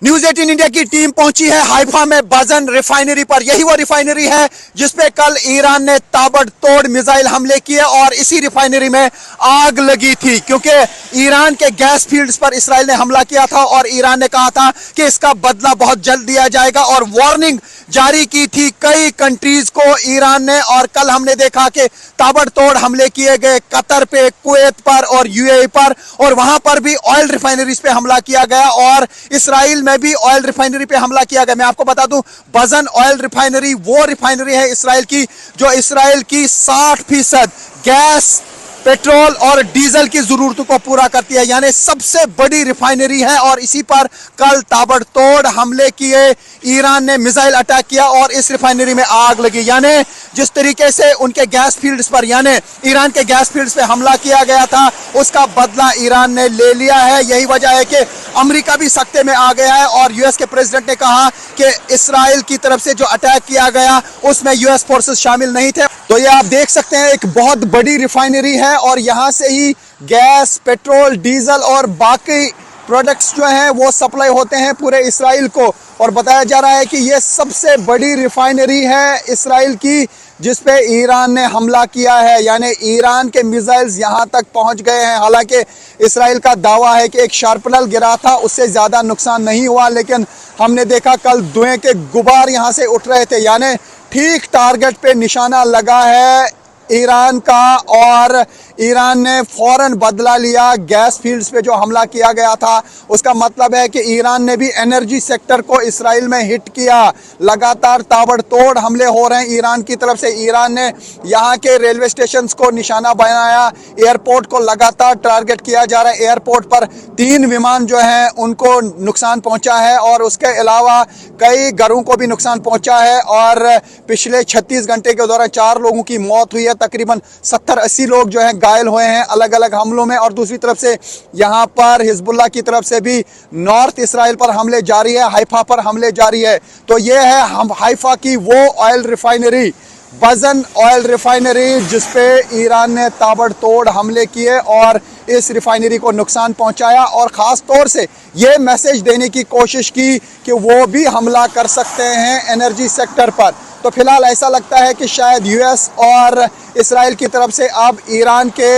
News 18 India की team पहुंची है हाइफा में बजन रिफाइनरी पर। यही वो रिफाइनरी है जिसपे कल ईरान ने ताबड़तोड़ मिसाइल हमले किए और इसी रिफाइनरी में आग लगी थी, क्योंकि ईरान के गैस फील्ड्स पर इसराइल ने हमला किया था और ईरान ने कहा था कि इसका बदला बहुत जल्द दिया जाएगा और वार्निंग जारी की थी कई कंट्रीज को ईरान ने। और कल हमने देखा कि ताबड़तोड़ हमले किए गए कतर पे, कुवैत पर और यूएई पर, और वहां पर भी ऑयल रिफाइनरीज पे हमला किया गया और इसराइल में भी ऑयल रिफाइनरी पे हमला किया गया। मैं आपको बता दूं, बजन ऑयल रिफाइनरी वो रिफाइनरी है इसराइल की जो इसराइल की 60% गैस, पेट्रोल और डीजल की जरूरतों को पूरा करती है, यानी सबसे बड़ी रिफाइनरी है। और इसी पर कल ताबड़तोड़ हमले किए, ईरान ने मिसाइल अटैक किया और इस रिफाइनरी में आग लगी। यानी जिस तरीके से उनके गैस फील्ड्स पर, यानी ईरान के गैस फील्ड्स पे हमला किया गया था, उसका बदला ईरान ने ले लिया है। यही वजह है कि अमेरिका भी सख्ते में आ गया है और यूएस के प्रेसिडेंट ने कहा कि इसराइल की तरफ से जो अटैक किया गया उसमें यूएस फोर्सेस शामिल नहीं थे। तो ये आप देख सकते हैं, एक बहुत बड़ी रिफाइनरी है और यहां से ही गैस, पेट्रोल, डीजल और बाकी प्रोडक्ट्स जो हैं वो सप्लाई होते हैं पूरे इसराइल को। और बताया जा रहा है कि ये सबसे बड़ी रिफाइनरी है इसराइल की जिस पे ईरान ने हमला किया है, यानी ईरान के मिसाइल्स यहां तक पहुंच गए हैं। हालांकि इसराइल का दावा है कि एक शार्पनर गिरा था, उससे ज़्यादा नुकसान नहीं हुआ, लेकिन हमने देखा कल धुएं के गुबार यहां से उठ रहे थे, यानी ठीक टारगेट पे निशाना लगा है ईरान का। और ईरान ने फौरन बदला लिया गैस फील्ड्स पे जो हमला किया गया था। उसका मतलब है कि ईरान ने भी एनर्जी सेक्टर को इसराइल में हिट किया। लगातार ताबड़तोड़ हमले हो रहे हैं ईरान की तरफ से। ईरान ने यहाँ के रेलवे स्टेशंस को निशाना बनाया, एयरपोर्ट को लगातार टारगेट किया जा रहा है। एयरपोर्ट पर 3 विमान जो हैं उनको नुकसान पहुंचा है और उसके अलावा कई घरों को भी नुकसान पहुंचा है। और पिछले 36 घंटे के दौरान 4 लोगों की मौत हुई है, तकरीबन 70-80 लोग जो हैं घायल हुए हैं अलग अलग हमलों में। और दूसरी तरफ से यहाँ पर हिजबुल्लाह की तरफ से भी नॉर्थ इसराइल पर हमले जारी है, हाइफा पर हमले जारी है। तो ये है हम हाइफा की वो ऑयल रिफाइनरी, बजन ऑयल रिफाइनरी, जिसपे ईरान ने ताबड़तोड़ हमले किए और इस रिफाइनरी को नुकसान पहुंचाया और ख़ास तौर से ये मैसेज देने की कोशिश की कि वो भी हमला कर सकते हैं एनर्जी सेक्टर पर। तो फिलहाल ऐसा लगता है कि शायद यूएस और इसराइल की तरफ से अब ईरान के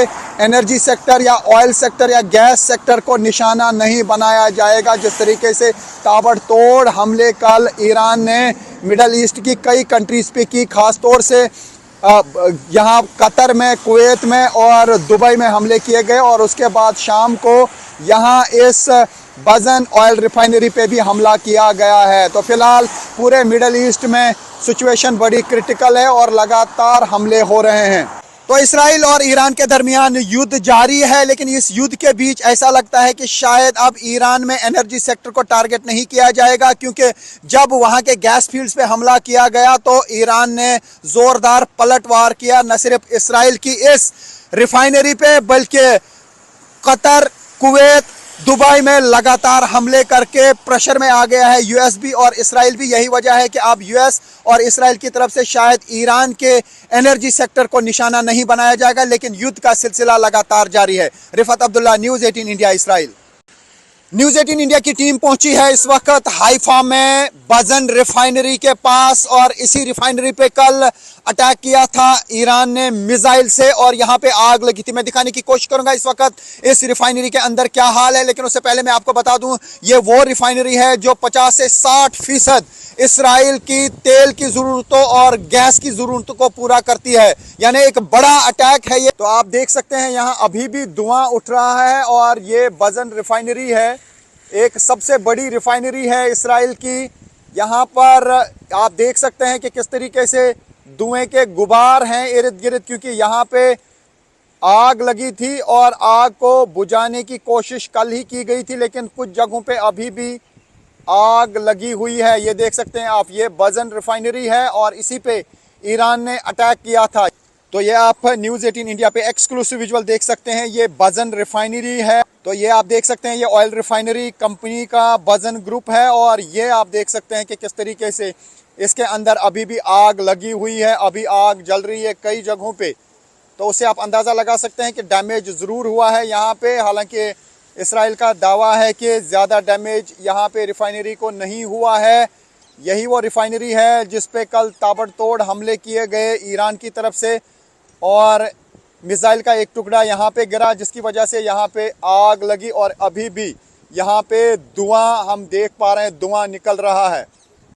एनर्जी सेक्टर या ऑयल सेक्टर या गैस सेक्टर को निशाना नहीं बनाया जाएगा। जिस तरीके से ताबड़तोड़ हमले कल ईरान ने मिडल ईस्ट की कई कंट्रीज़ पे की, ख़ास तौर से यहाँ कतर में, कुवैत में और दुबई में हमले किए गए और उसके बाद शाम को यहाँ इस बजन ऑयल रिफाइनरी पे भी हमला किया गया है। तो फिलहाल पूरे मिडल ईस्ट में सिचुएशन बड़ी क्रिटिकल है और लगातार हमले हो रहे हैं। तो इसराइल और ईरान के दरमियान युद्ध जारी है, लेकिन इस युद्ध के बीच ऐसा लगता है कि शायद अब ईरान में एनर्जी सेक्टर को टारगेट नहीं किया जाएगा, क्योंकि जब वहां के गैस फील्ड्स पे हमला किया गया तो ईरान ने जोरदार पलटवार किया, न सिर्फ इसराइल की इस रिफाइनरी पे बल्कि कतर, कुवैत, दुबई में लगातार हमले करके प्रेशर में आ गया है यूएस भी और इसराइल भी। यही वजह है कि अब यूएस और इसराइल की तरफ से शायद ईरान के एनर्जी सेक्टर को निशाना नहीं बनाया जाएगा, लेकिन युद्ध का सिलसिला लगातार जारी है। Rifat Abdullah, news 18 India, Israel. News 18 India की टीम पहुंची है इस वक्त हाइफा में बजन रिफाइनरी के पास और इसी रिफाइनरी पे कल अटैक किया था ईरान ने मिसाइल से और यहाँ पे आग लगी थी। मैं दिखाने की कोशिश करूंगा इस वक्त इस रिफाइनरी के अंदर क्या हाल है, लेकिन उससे पहले मैं आपको बता दूं ये वो रिफाइनरी है जो 50 से 60% इसराइल की तेल की ज़रूरतों और गैस की ज़रूरतों को पूरा करती है, यानी एक बड़ा अटैक है ये। तो आप देख सकते हैं यहाँ अभी भी धुआं उठ रहा है और ये बजन रिफाइनरी है, एक सबसे बड़ी रिफाइनरी है इसराइल की। यहाँ पर आप देख सकते हैं कि किस तरीके से धुएं के गुबार हैं इर्द गिर्द, क्योंकि यहाँ पे आग लगी थी और आग को बुझाने की कोशिश कल ही की गई थी, लेकिन कुछ जगहों पे अभी भी आग लगी हुई है। ये देख सकते हैं आप, ये बजन रिफाइनरी है और इसी पे ईरान ने अटैक किया था। तो ये आप न्यूज़ 18 इंडिया पे एक्सक्लूसिव विजुअल देख सकते हैं, ये बजन रिफाइनरी है। तो ये आप देख सकते हैं ये ऑयल रिफाइनरी कंपनी का बजन ग्रुप है और ये आप देख सकते हैं कि किस तरीके से इसके अंदर अभी भी आग लगी हुई है, अभी आग जल रही है कई जगहों पे। तो उससे आप अंदाज़ा लगा सकते हैं कि डैमेज ज़रूर हुआ है यहाँ पे। हालांकि इसराइल का दावा है कि ज़्यादा डैमेज यहाँ पे रिफाइनरी को नहीं हुआ है। यही वो रिफाइनरी है जिस पे कल ताबड़तोड़ हमले किए गए ईरान की तरफ से और मिसाइल का एक टुकड़ा यहाँ पे गिरा, जिसकी वजह से यहाँ पे आग लगी और अभी भी यहाँ पे धुआं हम देख पा रहे हैं, धुआं निकल रहा है।